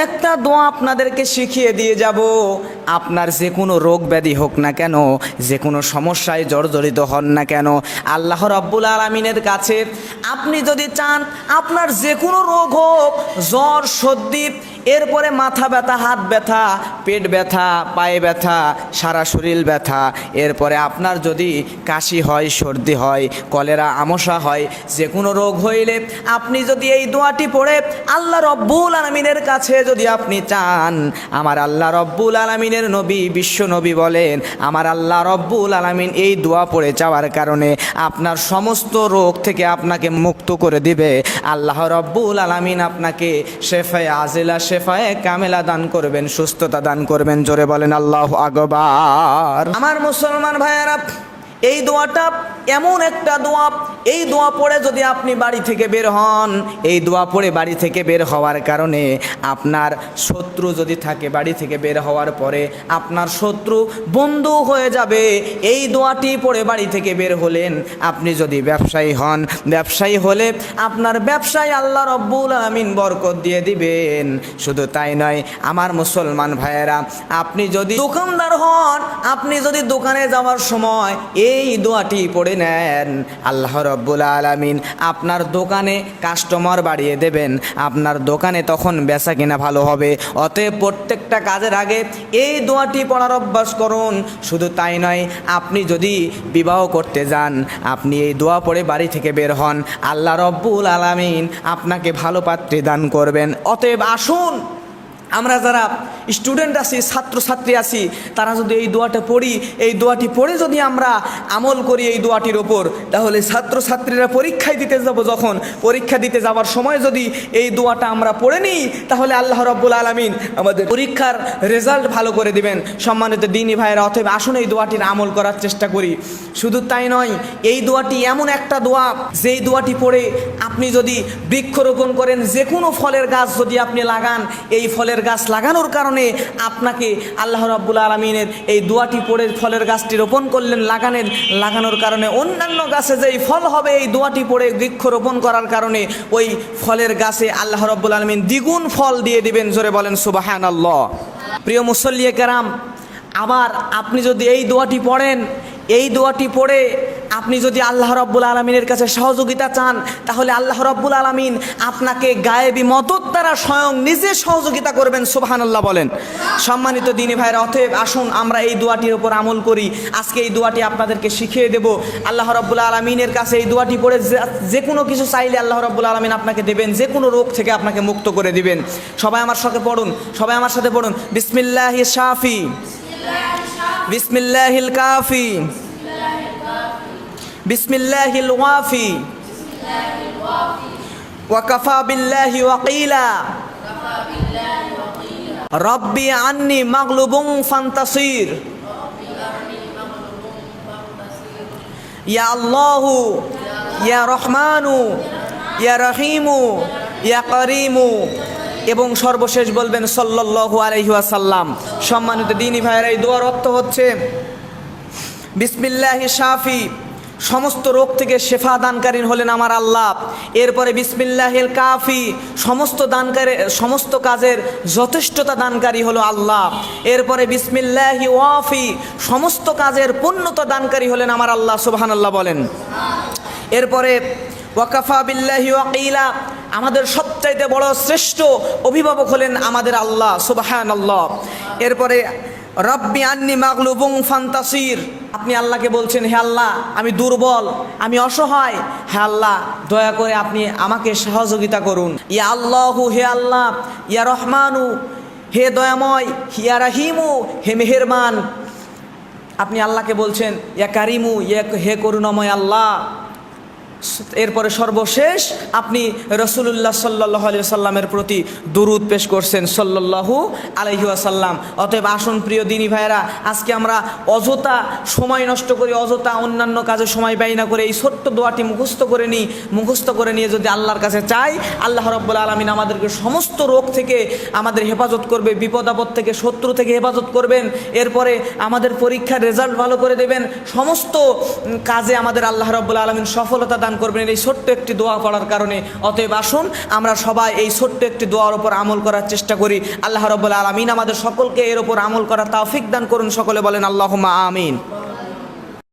একটা দোয়া আপনাদেরকে শিখিয়ে দিয়ে যাব, আপনার যে কোনো রোগ ব্যাধি হোক না কেন, যে কোনো সমস্যায় জর্জরিত হন না কেন, আল্লাহ রাব্বুল আলামিনের কাছে আপনি যদি চান আপনার যে কোনো রোগ হোক, জ্বর, সর্দি, এরপরে মাথা ব্যথা, হাত ব্যথা, পেট ব্যথা, পায়ে ব্যথা, সারা শরীর ব্যথা, এরপরে আপনার যদি কাশি হয়, সর্দি হয়, কলেরা, আমশা হয়, যে কোনো রোগ হইলে আপনি যদি এই দোয়াটি পড়ে আল্লাহ রব্বুল আলামিনের কাছে যদি আপনি চান, আমার আল্লাহ রব্বুল আলামিনের নবী, বিশ্ব নবী বলেন, আমার আল্লাহ রব্বুল আলামিন এই দোয়া পড়ে যাওয়ার কারণে আপনার সমস্ত রোগ থেকে আপনাকে মুক্ত করে দিবে। আল্লাহ রব্বুল আলামিন আপনাকে শেফায়ে আজিলা, শেফায়ে কামেলা দান করবেন, সুস্থতা দান করবেন। জোরে বলেন আল্লাহু আকবার। আমার মুসলমান ভাইয়েরা, এই দোয়াটা এমন একটা দোয়া, এই দোয়া পড়ে যদি আপনি বাড়ি থেকে বের হন, এই দোয়া পড়ে বাড়ি থেকে বের হওয়ার কারণে আপনার শত্রু যদি থাকে, বাড়ি থেকে বের হওয়ার পরে আপনার শত্রু বন্ধু হয়ে যাবে। এই দোয়াটি পড়ে বাড়ি থেকে বের হলেন। আপনি যদি ব্যবসায়ী হন, ব্যবসায়ী হলে আপনার ব্যবসায় আল্লাহ রব্বুল আলামিন বরকত দিয়ে দিবেন। শুধু তাই নয় আমার মুসলমান ভাইয়েরা, আপনি যদি দোকানদার হন, আপনি যদি দোকানে যাওয়ার সময় এই দোয়াটি পড়ে নেন, আল্লাহ রব্বুল আলামিন আপনার দোকানে কাস্টমার বাড়িয়ে দেবেন, আপনার দোকানে তখন বেচা কিনা ভালো হবে। অতএব প্রত্যেকটা কাজের আগে এই দোয়াটি পড়ার অভ্যাস করুন। শুধু তাই নয়, আপনি যদি বিবাহ করতে যান, আপনি এই দোয়া পড়ে বাড়ি থেকে বের হন, আল্লাহ রব্বুল আলামিন আপনাকে ভালো পাত্রী দান করবেন। অতএব আসুন, আমরা যারা স্টুডেন্ট আছি, ছাত্রছাত্রী আছি, তারা যদি এই দোয়াটা পড়ি, এই দোয়াটি পড়ে যদি আমরা আমল করি এই দোয়াটির ওপর, তাহলে ছাত্রছাত্রীরা পরীক্ষায় দিতে যাব, যখন পরীক্ষা দিতে যাওয়ার সময় যদি এই দোয়াটা আমরা পড়ে নিই, তাহলে আল্লাহ রাব্বুল আলামিন আমাদের পরীক্ষার রেজাল্ট ভালো করে দিবেন। সম্মানিত দিনী ভাইয়েরা, অতএব আসুন এই দোয়াটির আমল করার চেষ্টা করি। শুধু তাই নয়, এই দোয়াটি এমন একটা দোয়া, যেই দোয়াটি পড়ে আপনি যদি বৃক্ষরোপণ করেন, যে কোনো ফলের গাছ যদি আপনি লাগান, এই ফলের গাছ লাগানোর কারণে আপনাকে আল্লাহ রাব্বুল আলামিনের এই দোয়াটি পড়ে ফলের গাছটি রোপণ করলেন, লাগানোর কারণে অন্যান্য গাছে যেই ফল হবে, এই দোয়াটি পড়ে বৃক্ষরোপণ করার কারণে ওই ফলের গাছে আল্লাহ রাব্বুল আলামিন দ্বিগুণ ফল দিয়ে দিবেন। জোরে বলেন সুবহানাল্লাহ। প্রিয় মুসল্লি কেরাম, আবার আপনি যদি এই দোয়াটি পড়েন, এই দোয়াটি পড়ে আপনি যদি আল্লাহ রাব্বুল আলামিনের কাছে সহযোগিতা চান, তাহলে আল্লাহ রাব্বুল আলামিন আপনাকে গায়েবী মদত দ্বারা স্বয়ং নিজে সহযোগিতা করবেন। সুবহানাল্লাহ বলেন। সম্মানিত দিনী ভাইরা, অতএব আসুন আমরা এই দোয়াটির উপর আমল করি। আজকে এই দোয়াটি আপনাদেরকে শিখিয়ে দেব। আল্লাহ রাব্বুল আলামিনের কাছে এই দোয়াটি পড়ে যে কোনো কিছু চাইলে আল্লাহ রাব্বুল আলামিন আপনাকে দেবেন, যে কোনো রোগ থেকে আপনাকে মুক্ত করে দিবেন। সবাই আমার সাথে পড়ুন, সবাই আমার সাথে পড়ুন। বিসমিল্লাহিশ শাফি, বিসমিল্লাহিল কাফি, বিসমিল্লাহিল ওয়াফি, ওয়া কাফা বিল্লাহি ওয়াকিলা, রব্বি আন্নি মাগলুবুন ফান্তাসির, ইয়া আল্লাহু ইয়া রহমানু ইয়া রহিমু ইয়া করিমু, এবং সর্বশেষ বলবেন সাল্লাল্লাহু আলাইহি ওয়াসাল্লাম। সম্মানিত দ্বীনি ভাইয়েরা, এই দোয়ার অর্থ হচ্ছে বিসমিল্লাহিশ শাফি, সমস্ত রোগ থেকে শেফা দানকারী হলেন আমার আল্লাহ। এরপরে বিসমিল্লাহিল কাফি, সমস্ত কাজের যথেষ্টতা দানকারী হলো আল্লাহ। এরপরে বিসমিল্লাহি ওয়াফি, সমস্ত কাজের পূর্ণতা দানকারী হলেন আমার আল্লাহ। সুবহানাল্লাহ বলেন। এরপরে ওয়াকাফা বিল্লাহি ওয়াকিলা, আমাদের সবচাইতে বড় শ্রেষ্ঠ অভিভাবক হলেন আমাদের আল্লাহ। সুবহানাল্লাহ। এরপরে রব্বি আন্নি মাগলুবুন ফান্তাসির, আপনি আল্লাহকে বলছেন, হে আল্লাহ আমি দুর্বল, আমি অসহায়, হে আল্লাহ দয়া করে আপনি আমাকে সহযোগিতা করুন। ইয়া আল্লাহু, হে আল্লাহ, ইয়া রহমানু, হে দয়াময়, ইয়া রাহিমু, হে মেহেরবান। আপনি আল্লাহকে বলছেন ইয়া কারিমু, হে করুণাময় আল্লাহ। এরপরে সর্বশেষ আপনি রাসূলুল্লাহ সাল্লাল্লাহু আলাইহি ওয়াসাল্লামের প্রতি দরুদ পেশ করছেন, সাল্লাল্লাহু আলাইহি ওয়াসাল্লাম। অতএব আসুন প্রিয় দিনী ভাইয়েরা, আজকে আমরা অযথা সময় নষ্ট করি, অযথা অন্যান্য কাজে সময় ব্যয় না করে এই ছোট্ট দোয়াটি মুখস্থ করে নিয়ে যদি আল্লাহর কাছে চাই, আল্লাহ রাব্বুল আলামিন আমাদেরকে সমস্ত রোগ থেকে আমাদের হেফাজত করবে, বিপদ আপদ থেকে, শত্রু থেকে হেফাজত করবেন। এরপরে আমাদের পরীক্ষার রেজাল্ট ভালো করে দেবেন, সমস্ত কাজে আমাদের আল্লাহ রাব্বুল আলামিন সফলতা দান করবেন এই ছোট্ট একটি দোয়া পড়ার কারণে। অতএব আসুন আমরা সবাই এই ছোট্ট একটি দোয়ার উপর আমল করার চেষ্টা করি। আল্লাহ রাব্বুল আলামিন আমাদের সকলকে এর উপর আমল করার তৌফিক দান করুন। সকলে বলেন আল্লাহুম্মা আমিন।